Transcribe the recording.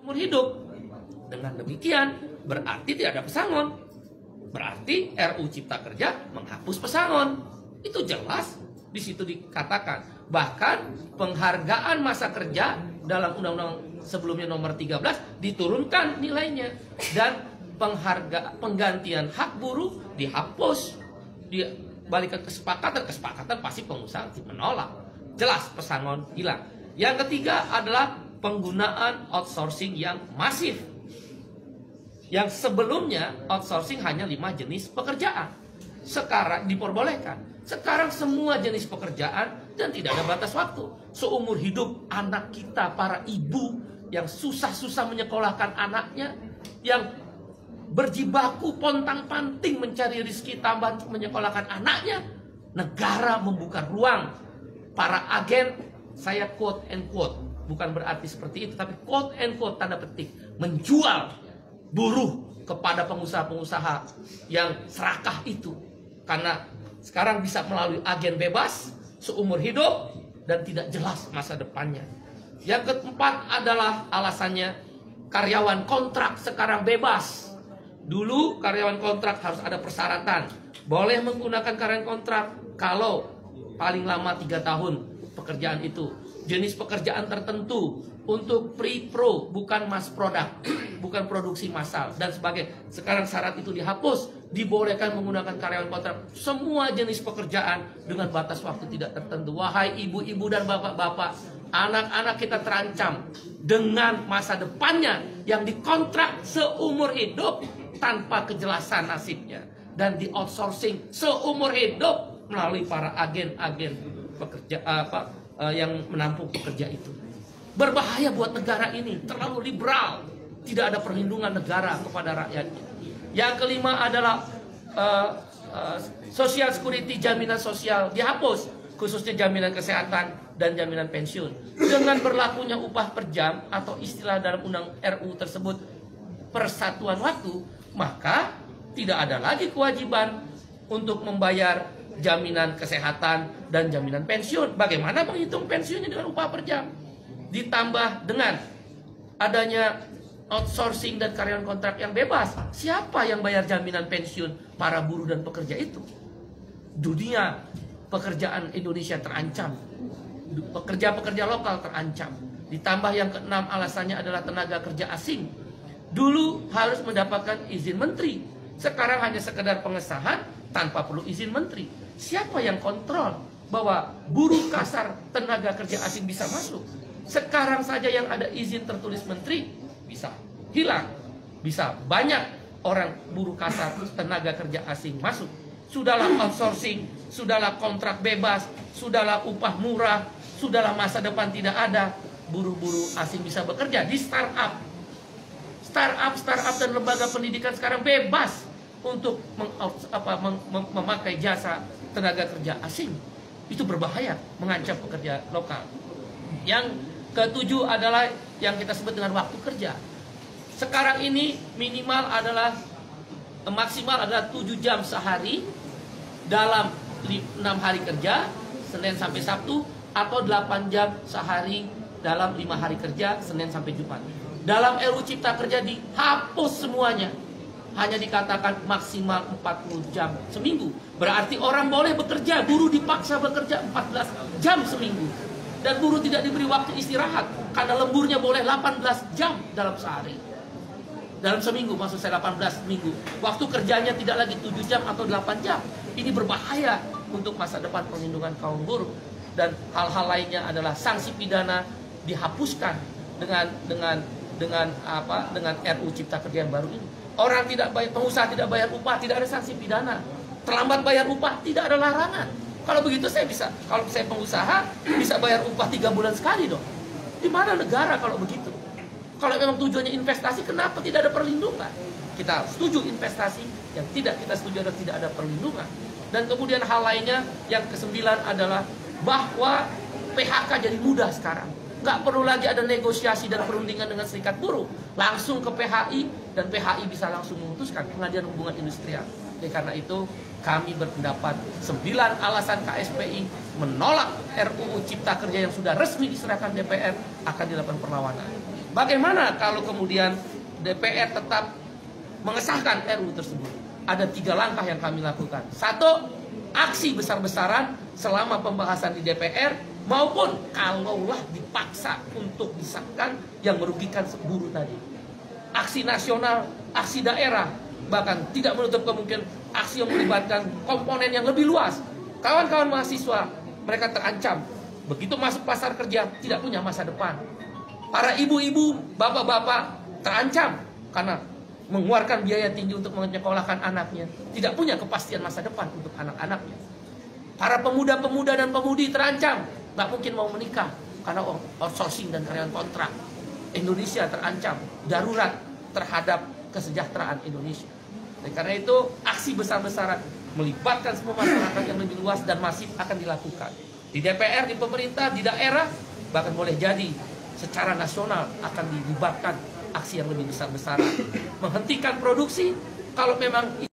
umur hidup. Dengan demikian berarti tidak ada pesangon. Berarti RU Cipta Kerja menghapus pesangon. Itu jelas di situ dikatakan. Bahkan penghargaan masa kerja dalam undang-undang sebelumnya nomor 13 diturunkan nilainya, dan penggantian hak buruh dihapus. Dibalikan kesepakatan pasti pengusaha menolak. Jelas pesangon hilang. Yang ketiga adalah penggunaan outsourcing yang masif. Yang sebelumnya outsourcing hanya 5 jenis pekerjaan, sekarang diperbolehkan. Sekarang semua jenis pekerjaan dan tidak ada batas waktu. Seumur hidup anak kita, para ibu yang susah-susah menyekolahkan anaknya, yang berjibaku pontang-panting mencari rezeki tambahan untuk menyekolahkan anaknya, negara membuka ruang. Para agen, saya quote and quote, bukan berarti seperti itu, tapi quote and quote tanda petik, menjual buruh kepada pengusaha-pengusaha yang serakah itu. Karena sekarang bisa melalui agen bebas seumur hidup dan tidak jelas masa depannya. Yang keempat adalah alasannya karyawan kontrak sekarang bebas. Dulu karyawan kontrak harus ada persyaratan. Boleh menggunakan karyawan kontrak kalau paling lama 3 tahun pekerjaan itu. Jenis pekerjaan tertentu, untuk pre-pro, bukan mass product, bukan produksi massal dan sebagainya. Sekarang syarat itu dihapus, dibolehkan menggunakan karyawan kontrak semua jenis pekerjaan dengan batas waktu tidak tertentu. Wahai ibu-ibu dan bapak-bapak, anak-anak kita terancam dengan masa depannya yang dikontrak seumur hidup tanpa kejelasan nasibnya dan di outsourcing seumur hidup melalui para agen-agen pekerja yang menampung pekerja itu. Berbahaya buat negara ini, terlalu liberal, tidak ada perlindungan negara kepada rakyatnya. Yang kelima adalah social security, jaminan sosial dihapus, khususnya jaminan kesehatan dan jaminan pensiun. Dengan berlakunya upah per jam atau istilah dalam undang RU tersebut persatuan waktu, maka tidak ada lagi kewajiban untuk membayar jaminan kesehatan dan jaminan pensiun. Bagaimana menghitung pensiunnya dengan upah per jam? Ditambah dengan adanya outsourcing dan karyawan kontrak yang bebas, siapa yang bayar jaminan pensiun para buruh dan pekerja itu? Dunia pekerjaan Indonesia terancam, pekerja-pekerja lokal terancam. Ditambah yang keenam alasannya adalah tenaga kerja asing. Dulu harus mendapatkan izin menteri, sekarang hanya sekedar pengesahan tanpa perlu izin menteri. Siapa yang kontrol bahwa buruh kasar tenaga kerja asing bisa masuk? Sekarang saja yang ada izin tertulis menteri bisa hilang, bisa banyak orang buruh kasar tenaga kerja asing masuk. Sudahlah outsourcing, sudahlah kontrak bebas, sudahlah upah murah, sudahlah masa depan tidak ada, buruh-buruh asing bisa bekerja di startup dan lembaga pendidikan sekarang bebas untuk memakai jasa tenaga kerja asing. Itu berbahaya, mengancam pekerja lokal. Yang ketujuh adalah yang kita sebut dengan waktu kerja. Sekarang ini maksimal adalah 7 jam sehari dalam 6 hari kerja, Senin sampai Sabtu, atau 8 jam sehari dalam 5 hari kerja, Senin sampai Jumat. Dalam RU Cipta Kerja dihapus semuanya. Hanya dikatakan maksimal 40 jam seminggu. Berarti orang boleh bekerja, buruh dipaksa bekerja 14 jam seminggu. Dan buruh tidak diberi waktu istirahat, karena lemburnya boleh 18 jam dalam sehari. Dalam seminggu, maksud saya 18 minggu. Waktu kerjanya tidak lagi 7 jam atau 8 jam. Ini berbahaya untuk masa depan perlindungan kaum buruh. Dan hal-hal lainnya adalah sanksi pidana dihapuskan dengan RU Cipta Kerja yang baru ini. Orang tidak bayar, pengusaha tidak bayar upah, tidak ada sanksi pidana. Terlambat bayar upah, tidak ada larangan. Kalau begitu kalau saya pengusaha bisa bayar upah 3 bulan sekali dong. Di mana negara kalau begitu? Kalau memang tujuannya investasi, kenapa tidak ada perlindungan? Kita setuju investasi, yang tidak kita setuju adalah tidak ada perlindungan. Dan kemudian hal lainnya yang ke-9 adalah bahwa PHK jadi mudah sekarang. Nggak perlu lagi ada negosiasi dan perundingan dengan serikat buruh. Langsung ke PHI, dan PHI bisa langsung memutuskan Pengadilan Hubungan Industrial. Oleh karena itu, kami berpendapat 9 alasan KSPI menolak RUU Cipta Kerja yang sudah resmi diserahkan DPR akan dilakukan perlawanan. Bagaimana kalau kemudian DPR tetap mengesahkan RUU tersebut? Ada 3 langkah yang kami lakukan. 1, aksi besar-besaran selama pembahasan di DPR, maupun kalaulah dipaksa untuk disahkan yang merugikan buruh tadi. Aksi nasional, aksi daerah, bahkan tidak menutup kemungkinan aksi yang melibatkan komponen yang lebih luas. Kawan-kawan mahasiswa, mereka terancam. Begitu masuk pasar kerja, tidak punya masa depan. Para ibu-ibu, bapak-bapak terancam karena mengeluarkan biaya tinggi untuk menyekolahkan anaknya, tidak punya kepastian masa depan untuk anak-anaknya. Para pemuda-pemuda dan pemudi terancam, nggak mungkin mau menikah karena outsourcing dan karyawan kontrak. Indonesia terancam darurat terhadap kesejahteraan Indonesia. Dan karena itu aksi besar-besaran melibatkan semua masyarakat yang lebih luas dan masif akan dilakukan di DPR, di pemerintah, di daerah, bahkan boleh jadi secara nasional akan dilibatkan aksi yang lebih besar-besaran, menghentikan produksi kalau memang